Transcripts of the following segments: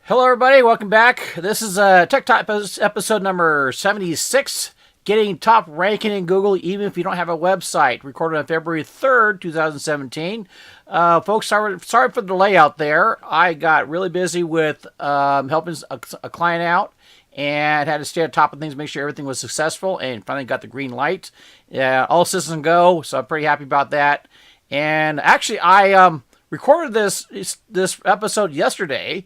Hello, everybody. Welcome back. This is Tech Talk episode number 76. Getting top ranking in Google even if you don't have a website. Recorded on February 3rd, 2017. Folks, sorry for the delay out there. I got really busy with helping a client out and had to stay on top of things, make sure everything was successful, and finally got the green light. All systems go, so I'm pretty happy about that. And actually, I recorded this episode yesterday.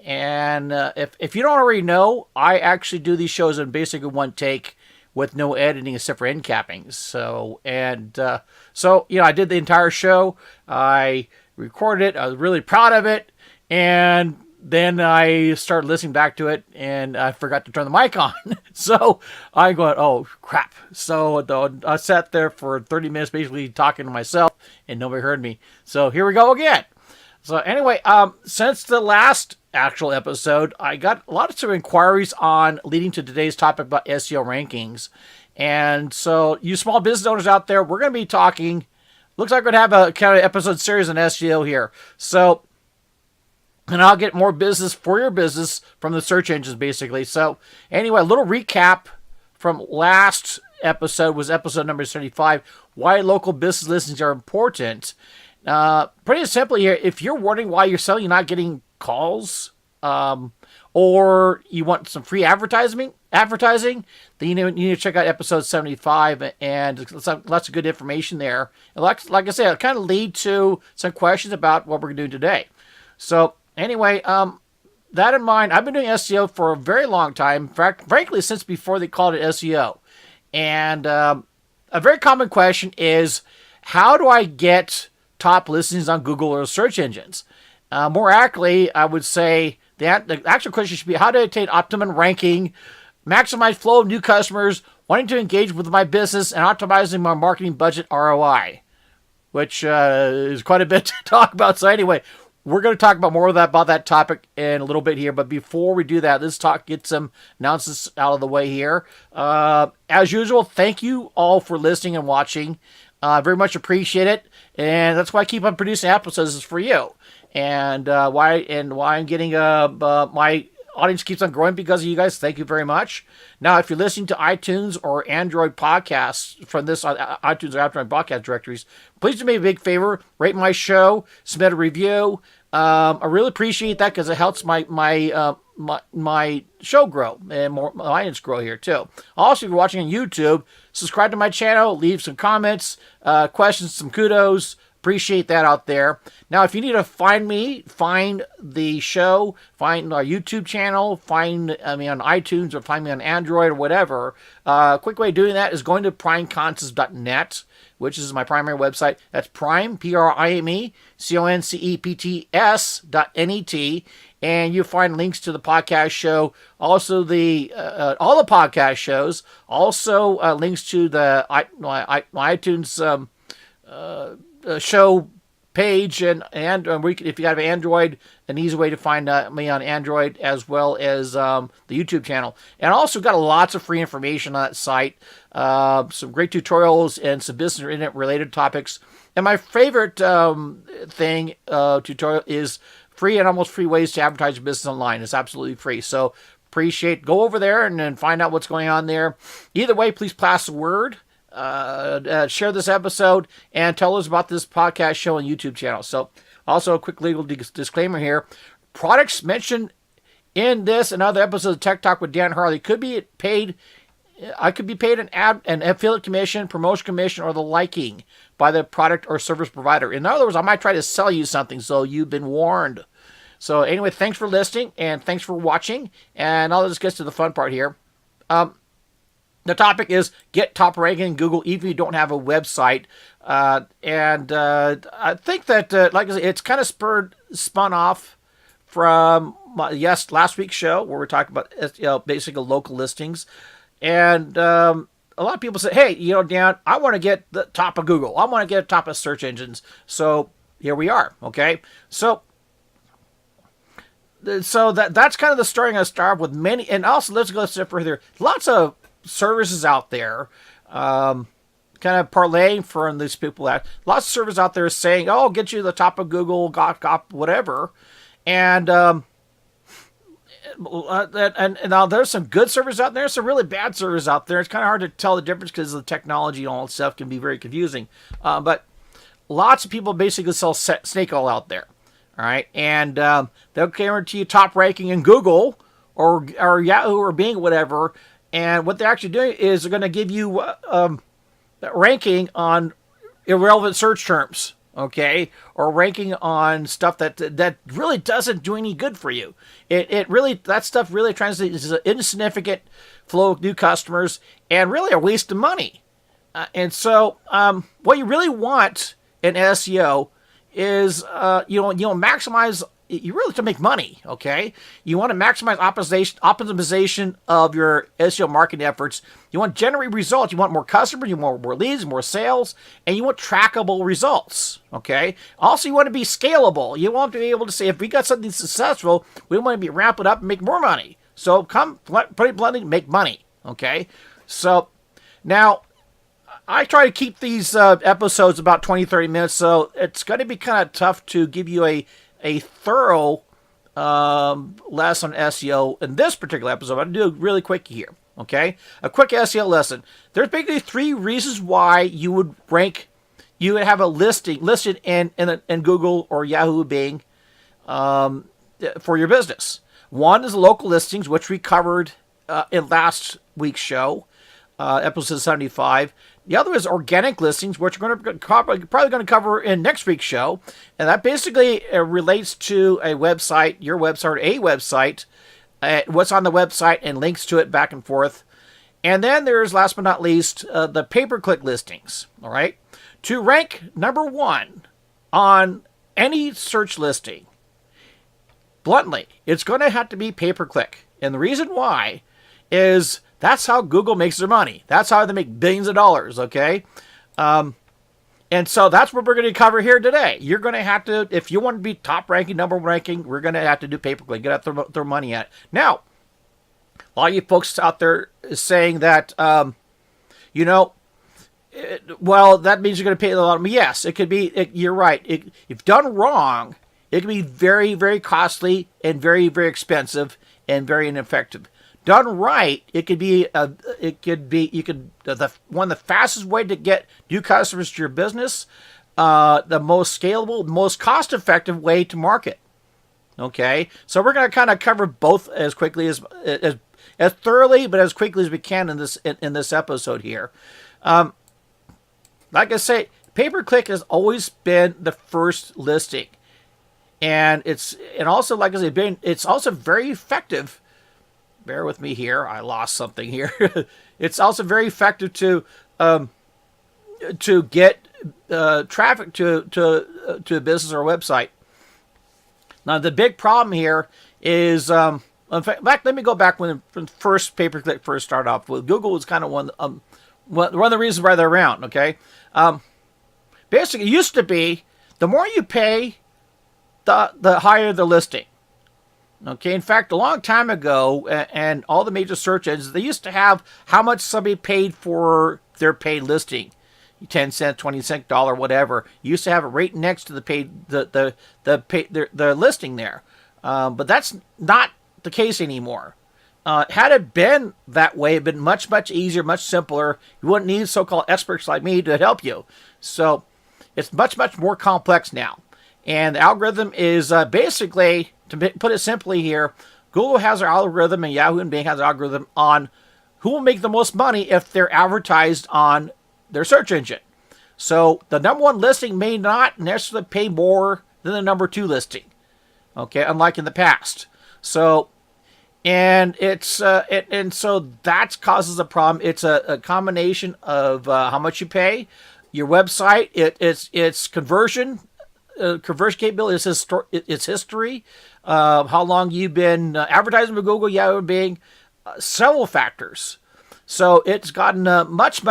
And if you don't already know, I actually do these shows in basically one take with no editing except for end capping. So I did the entire show. I recorded it. I was really proud of it. And then I started listening back to it, and I forgot to turn the mic on. So I go, oh, crap. So I sat there for 30 minutes basically talking to myself, and nobody heard me. So here we go again. So anyway, since the last actual episode, I got a lot of inquiries on leading to today's topic about SEO rankings. And so you small business owners out there, we're going to be talking, looks like we're going to have a kind of episode series on SEO here. So, and I'll get more business for your business from the search engines basically. So anyway, a little recap from last episode was episode number 75, why local business listings are important. Pretty simply here, if you're wondering why you're selling, you're not getting calls, or you want some free advertising, then you need to check out episode 75, and lots of good information there. And like I said, it'll kind of lead to some questions about what we're doing today. So anyway, that in mind, I've been doing SEO for a very long time, frankly, since before they called it SEO. And a very common question is, how do I get top listings on Google or search engines? More accurately, I would say the actual question should be, how to attain optimum ranking, maximize flow of new customers, wanting to engage with my business, and optimizing my marketing budget ROI, which is quite a bit to talk about. So anyway, we're going to talk about more about that topic in a little bit here. But before we do that, let's get some announcements out of the way here. As usual, thank you all for listening and watching. Very much appreciate it, and that's why I keep on producing episodes, is for you. And why I'm getting my audience keeps on growing, because of you guys. Thank you very much. Now, if you're listening to iTunes or Android podcasts from this iTunes or Android podcast directories, please do me a big favor: rate my show, submit a review. I really appreciate that, because it helps my show grow and more my audience grow here too. Also, if you're watching on YouTube, subscribe to my channel, leave some comments, questions, some kudos. Appreciate that out there. Now, if you need to find me, find the show, find our YouTube channel, find me on iTunes, or find me on Android or whatever. Quick way of doing that is going to primeconcepts.net, which is my primary website. That's prime, PRIME, and you'll find links to the podcast show, also the all the podcast shows, also links to the iTunes show page, and if you have Android, an easy way to find me on Android, as well as the YouTube channel. And I also got lots of free information on that site, some great tutorials and some business or internet related topics. And my favorite tutorial is free and almost free ways to advertise your business online. It's absolutely free. So go over there and then find out what's going on there. Either way, please pass the word. Share this episode and tell us about this podcast show and YouTube channel. So also a quick legal disclaimer here. Products mentioned in this and other episodes of Tech Talk with Dan Harley could be paid. I could be paid an affiliate commission, promotion commission, or the liking by the product or service provider. In other words, I might try to sell you something, so you've been warned. So anyway, thanks for listening and thanks for watching. And I'll just get to the fun part here. The topic is get top ranking in Google even if you don't have a website. I think that, like I said, it's kind of spun off from last week's show, where we're talking about basically local listings. And a lot of people say, hey, Dan, I want to get the top of Google. I want to get top of search engines. So here we are. Okay. So that's kind of the story I'm going to start with. Many, and also let's go a step further. Lots of services out there, kind of parlaying from these people. That lots of services out there saying, "Oh, I'll get you to the top of Google, whatever," and and now there's some good servers out there, some really bad servers out there. It's kind of hard to tell the difference because the technology and all that stuff can be very confusing. But lots of people basically sell snake oil out there. All right, and they'll guarantee you top ranking in Google or Yahoo or Bing, whatever. And what they're actually doing is they're going to give you ranking on irrelevant search terms, okay, or ranking on stuff that really doesn't do any good for you. It really, that stuff really translates as an insignificant flow of new customers and really a waste of money. And so, what you really want in SEO is maximize. You really to make money, okay? You want to maximize optimization of your SEO marketing efforts. You want to generate results. You want more customers. You want more leads, more sales, and you want trackable results, okay? Also, you want to be scalable. You want to be able to say, if we got something successful, we want to be ramp it up and make more money. So put it bluntly, make money, okay? So now, I try to keep these episodes about 20, 30 minutes, so it's going to be kind of tough to give you a thorough lesson on SEO in this particular episode. I'm going to do it really quick here, okay? A quick SEO lesson. There's basically 3 reasons why you would rank, you would have a listed in Google or Yahoo Bing for your business. One is local listings, which we covered in last week's show, episode 75. The other is organic listings, which we're probably going to cover in next week's show. And that basically relates to a website, your website, or a website, what's on the website and links to it back and forth. And then there's, last but not least, the pay-per-click listings. All right. To rank number 1 on any search listing, bluntly, it's going to have to be pay-per-click. And the reason why is that's how Google makes their money. That's how they make billions of dollars, okay? And so that's what we're going to cover here today. You're going to have to, if you want to be top ranking, number 1 ranking, we're going to have to do pay-per-click. You're going to have to throw money at it. Now, a lot of you folks out there is saying that, well, that means you're going to pay a lot of money. Yes, it could be, you're right. If done wrong, it can be very, very costly and very, very expensive and very ineffective. Done right, one of the fastest way to get new customers to your business, the most scalable, most cost-effective way to market. Okay, so we're going to kind of cover both as quickly as thoroughly, but as quickly as we can in this episode here. Like I say, pay-per-click has always been the first listing, and also like I say, it's also very effective. Bear with me here. I lost something here. It's also very effective to get traffic to a business or a website. Now, the big problem here is, in fact, let me go back when first pay-per-click first started off. Well, Google was kind of one of the reasons why they're around, okay? Basically, it used to be the more you pay, the higher the listing. Okay, in fact, a long time ago, and all the major search engines, they used to have how much somebody paid for their paid listing, 10 cents, 20 cents, dollar, whatever. You used to have it right next to the listing there, but that's not the case anymore. Had it been that way, it'd been much, much easier, much simpler. You wouldn't need so-called experts like me to help you. So it's much, much more complex now, and the algorithm is basically, to put it simply here, Google has their algorithm and Yahoo and Bing has an algorithm on who will make the most money if they're advertised on their search engine. So the number 1 listing may not necessarily pay more than the number 2 listing, okay, unlike in the past. So, and so that causes a problem. It's a combination of how much you pay, your website, its conversion capability, its history, how long you've been advertising with Google, Yahoo, Bing, several factors. So it's gotten much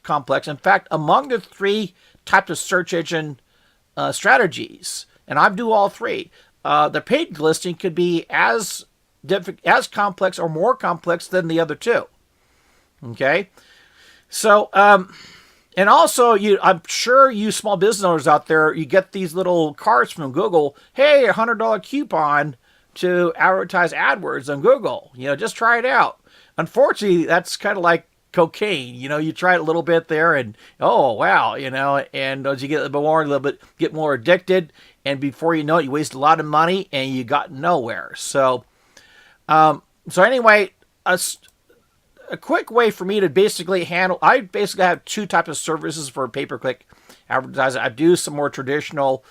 complex. In fact, among the 3 types of search engine strategies, and I do all 3, the paid listing could be as complex or more complex than the other 2. Okay, so and also, I'm sure you small business owners out there, you get these little cards from Google. Hey, $100 coupon to advertise AdWords on Google. Just try it out. Unfortunately, that's kind of like cocaine. You try it a little bit there, and oh wow, and as you get a little bit, get more addicted, and before you know it, you waste a lot of money and you got nowhere. So, anyway, a quick way for me to basically handle. I basically have two types of services for pay-per-click advertising. I do some more traditional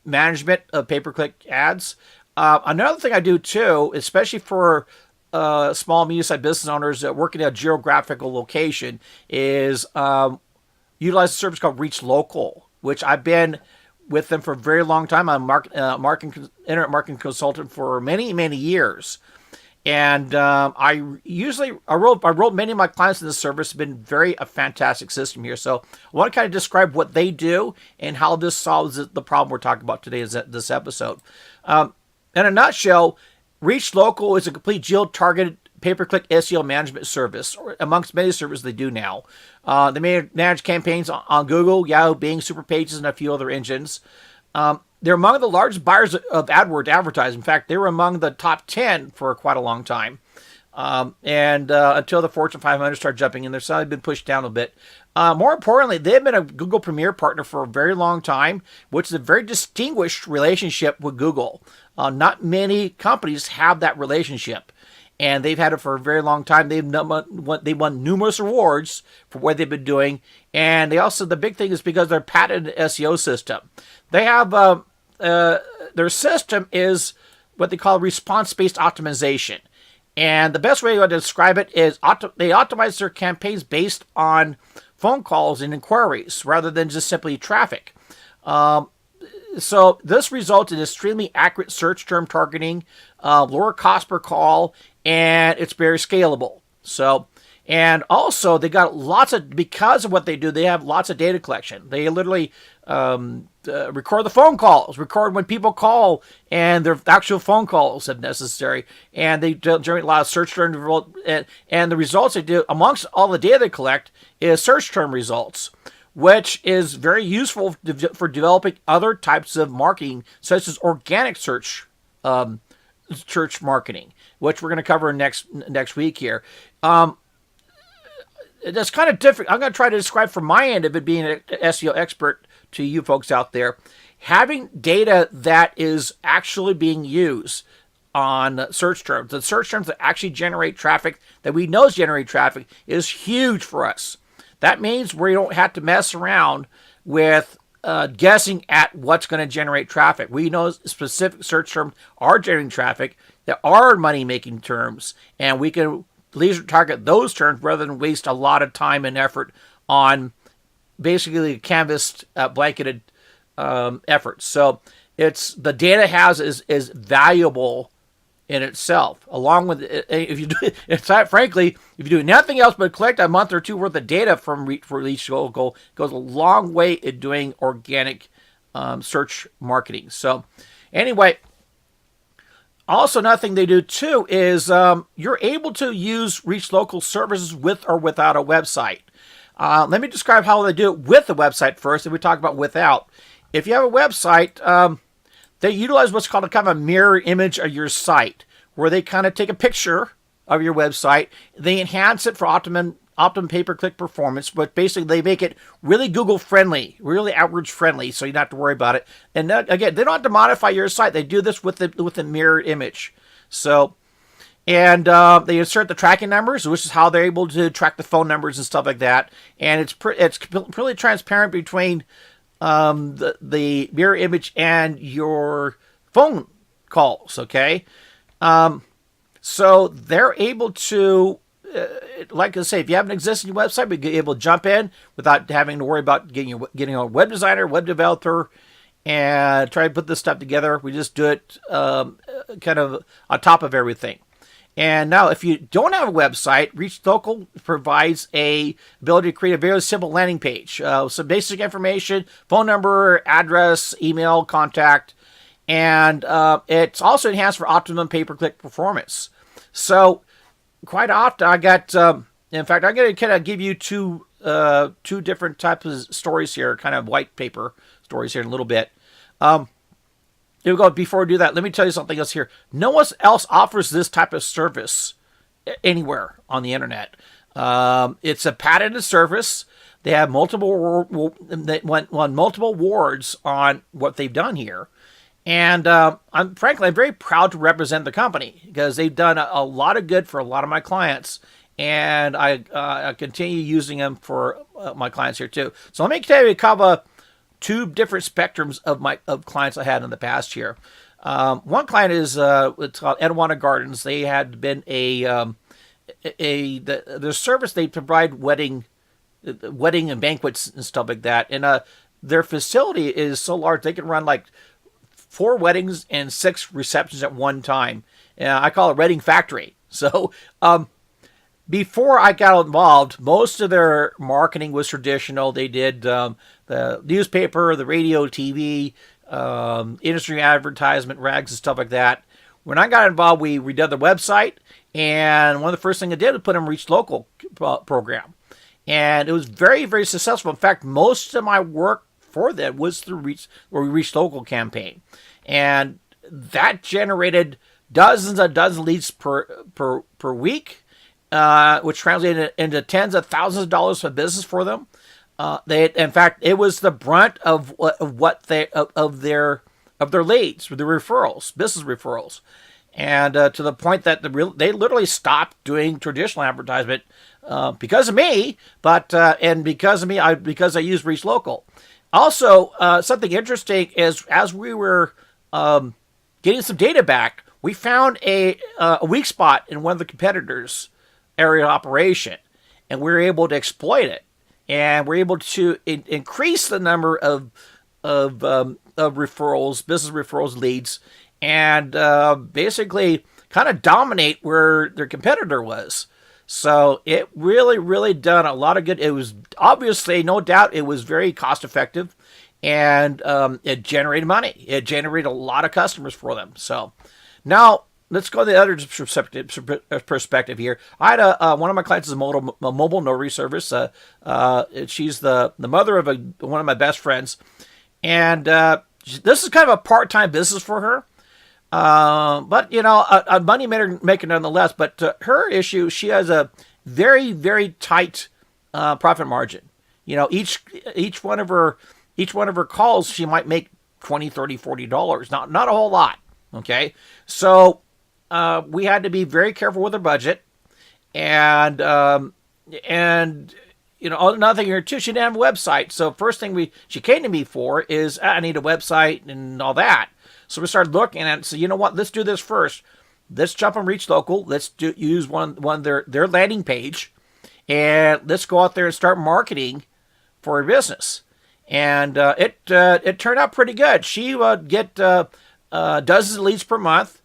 management of pay-per-click ads. Another thing I do too, especially for small, medium-sized business owners that work in a geographical location, is utilize a service called ReachLocal, which I've been with them for a very long time. I'm internet marketing consultant for many, many years. And I wrote many of my clients in this service. It's been a fantastic system here. So I want to kind of describe what they do and how this solves the problem we're talking about today in this episode. In a nutshell, ReachLocal is a complete geo-targeted pay-per-click SEO management service, or amongst many services they do now. They manage campaigns on Google, Yahoo, Bing, Super Pages, and a few other engines. They're among the largest buyers of AdWords advertising. In fact, they were among the top 10 for quite a long time. Until the Fortune 500 started jumping in, they've suddenly been pushed down a bit. More importantly, they've been a Google Premier partner for a very long time, which is a very distinguished relationship with Google. Not many companies have that relationship, and they've had it for a very long time. They've won numerous awards for what they've been doing, and the big thing is because they're patented SEO system. They have their system is what they call response-based optimization. And the best way to describe it is they optimize their campaigns based on phone calls and inquiries rather than just simply traffic. So this results in extremely accurate search term targeting, lower cost per call, and it's very scalable. And also they got because of what they do, they have lots of data collection. They literally record the phone calls, record when people call and their actual phone calls if necessary. And they generate a lot of search term and the results they do amongst all the data they collect is search term results, which is very useful for developing other types of marketing, such as organic search marketing, which we're going to cover next week here. That's kind of different. I'm going to try to describe from my end of it being an SEO expert to you folks out there. Having data that is actually being used on search terms, the search terms that actually generate traffic, that we know generate traffic, is huge for us. That means we don't have to mess around with guessing at what's going to generate traffic. We know specific search terms are generating traffic, that are money-making terms, and we can laser target those terms rather than waste a lot of time and effort on basically canvassed, blanketed efforts. So it's the data is valuable in itself. Along with if you do nothing else but collect a month or two worth of data from ReachLocal, goes a long way in doing organic search marketing. So anyway. Also, another thing they do, too, is you're able to use ReachLocal services with or without a website. Let me describe how they do it with a website first, and we talk about without. If you have a website, they utilize what's called a kind of a mirror image of your site, where they kind of take a picture of your website, they enhance it for optimum pay-per-click performance, but basically they make it really Google-friendly, really AdWords-friendly, so you don't have to worry about it. And again, they don't have to modify your site. They do this with the mirror image. So, and they insert the tracking numbers, which is how they're able to track the phone numbers and stuff like that. And it's really transparent between the mirror image and your phone calls, okay? So they're able to like I say, if you have an existing website, we'd be able to jump in without having to worry about getting a web designer, web developer, and try to put this stuff together. We just do it kind of on top of everything. And now, if you don't have a website, ReachLocal provides a ability to create a very simple landing page. Some basic information, phone number, address, email, contact, and it's also enhanced for optimum pay-per-click performance. So quite often I got, in fact, I'm going to kind of give you two different types of stories here, kind of white paper stories here in a little bit. If here we go. Before we do that, let me tell you something else here. No one else offers this type of service anywhere on the internet. It's a patented service. They have they won multiple awards on what they've done here. And I'm very proud to represent the company because they've done a lot of good for a lot of my clients. And I continue using them for my clients here too. So let me tell you two different spectrums of clients I had in the past year. One client is it's called Edwana Gardens. They had been the service. They provide wedding and banquets and stuff like that. And their facility is so large they can run like 4 weddings and 6 receptions at one time. I call it wedding factory. So before I got involved, most of their marketing was traditional. They did the newspaper, the radio, TV, industry advertisement, rags and stuff like that. When I got involved, we redid the website, and one of the first things I did was put in ReachLocal program. And it was very, very successful. In fact, most of my work for them was through ReachLocal campaign. And that generated dozens and dozens of leads per week, which translated into tens of thousands of dollars of business for them. In fact, it was the brunt of their leads, the referrals, business referrals, and to the point that they literally stopped doing traditional advertisement because of me, and because I use ReachLocal. Also, something interesting is as we were getting some data back, we found a weak spot in one of the competitors' area of operation, and we were able to exploit it. And we're able to increase the number of referrals, business referrals, leads, and basically kind of dominate where their competitor was. So it really, really done a lot of good. It was obviously, no doubt, it was very cost effective, and it generated money. It generated a lot of customers for them. So now let's go to the other perspective here. I had one of my clients is a mobile notary service. She's the mother of one of my best friends, and this is kind of a part-time business for her. But a money maker nonetheless. But her issue, she has a very, very tight profit margin. Each one of her calls, she might make $20, $30, $40. Not a whole lot. Okay, so we had to be very careful with her budget, and another thing here too, she didn't have a website. So first thing she came to me for is I need a website and all that. So we started looking at it. So you know what? Let's do this first. Let's jump on ReachLocal. Let's use one of their landing page, and let's go out there and start marketing for her business. And it turned out pretty good. She would get dozens of leads per month.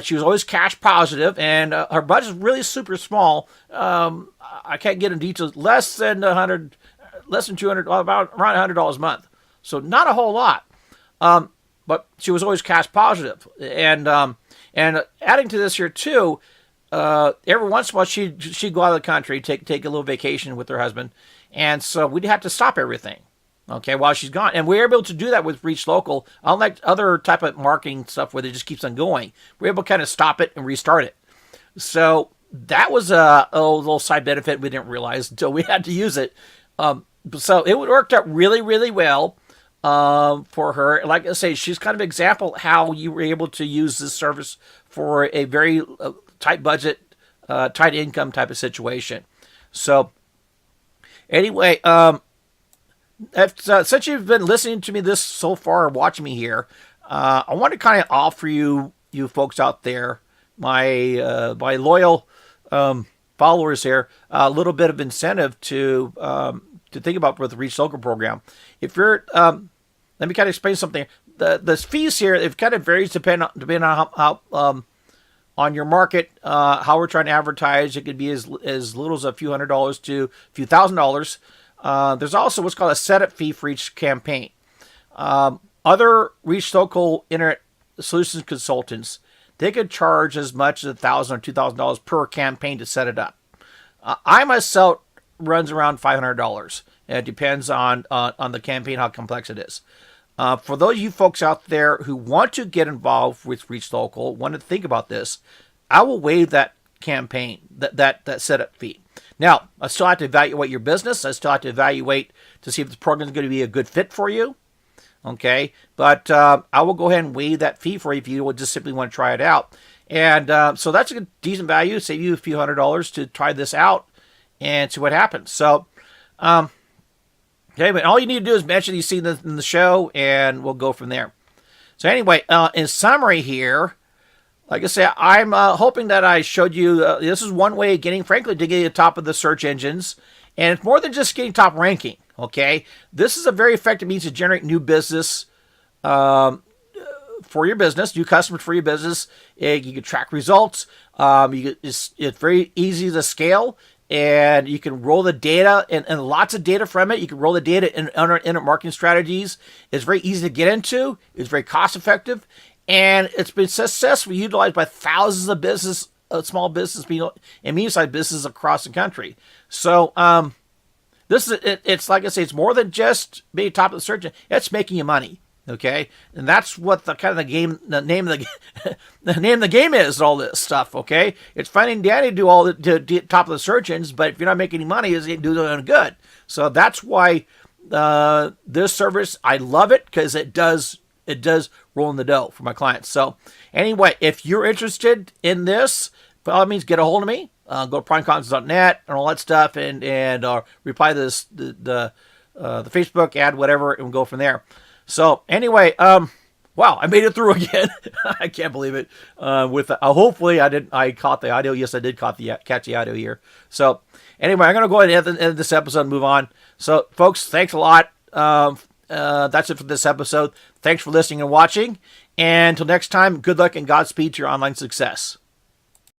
She was always cash positive, and her budget was really super small. I can't get into details. Less than $200, about around $100 a month. So not a whole lot. But she was always cash positive. And adding to this here too, every once in a while she'd go out of the country, take a little vacation with her husband, and so we'd have to stop everything. Okay, while she's gone. And we're able to do that with ReachLocal. Unlike other type of marketing stuff where it just keeps on going, we're able to kind of stop it and restart it. So that was a little side benefit we didn't realize until we had to use it. So it worked out really, really well for her. Like I say, she's kind of an example how you were able to use this service for a very tight budget, tight income type of situation. So anyway, since you've been listening to me this so far, watching me here, I want to kind of offer you folks out there, my loyal followers here, a little bit of incentive to think about with the ReachLocal program. If you're, let me kind of explain something. The fees here, it kind of varies depending on how on your market, how we're trying to advertise. It could be as little as a few $100s to a few $1,000s. There's also what's called a setup fee for each campaign. Other ReachLocal internet solutions consultants, they could charge as much as $1,000 or $2,000 per campaign to set it up. I myself runs around $500. It depends on the campaign, how complex it is. For those of you folks out there who want to get involved with ReachLocal, want to think about this, I will waive that campaign, that setup fee. Now, I still have to evaluate your business. I still have to evaluate to see if the program is going to be a good fit for you. Okay, but I will go ahead and waive that fee for you if you would just simply want to try it out. And so that's a decent value, save you a few $100s to try this out and see what happens. So, okay, but all you need to do is mention you see this in the show, and we'll go from there. So anyway, in summary here, like I said, I'm hoping that I showed you, this is one way of getting, frankly, to get to the top of the search engines. And it's more than just getting top ranking, okay? This is a very effective means to generate new business for your business, new customers for your business. You can track results. It's very easy to scale, and you can roll the data and lots of data from it. You can roll the data in internet marketing strategies. It's very easy to get into. It's very cost effective, and it's been successfully utilized by thousands of business, small business and medium-sized businesses across the country. So this is it's like I say, it's more than just being top of the search. It's making you money. Okay, and that's what the kind of the name of the game is. All this stuff. Okay, it's finding Danny to do all the top of the search engines, but if you're not making any money, it ain't doing any good. So that's why this service, I love it, because it does roll in the dough for my clients. So anyway, if you're interested in this, by all means, get a hold of me. Go to primeconcepts.net and all that stuff, and reply to this the Facebook ad, whatever, and we'll go from there. So anyway, wow, I made it through again. I can't believe it. Hopefully I caught the audio. Yes, I did catch the audio here. So anyway, I'm gonna go ahead and end this episode and move on. So folks, thanks a lot. That's it for this episode. Thanks for listening and watching. And until next time, good luck and Godspeed to your online success.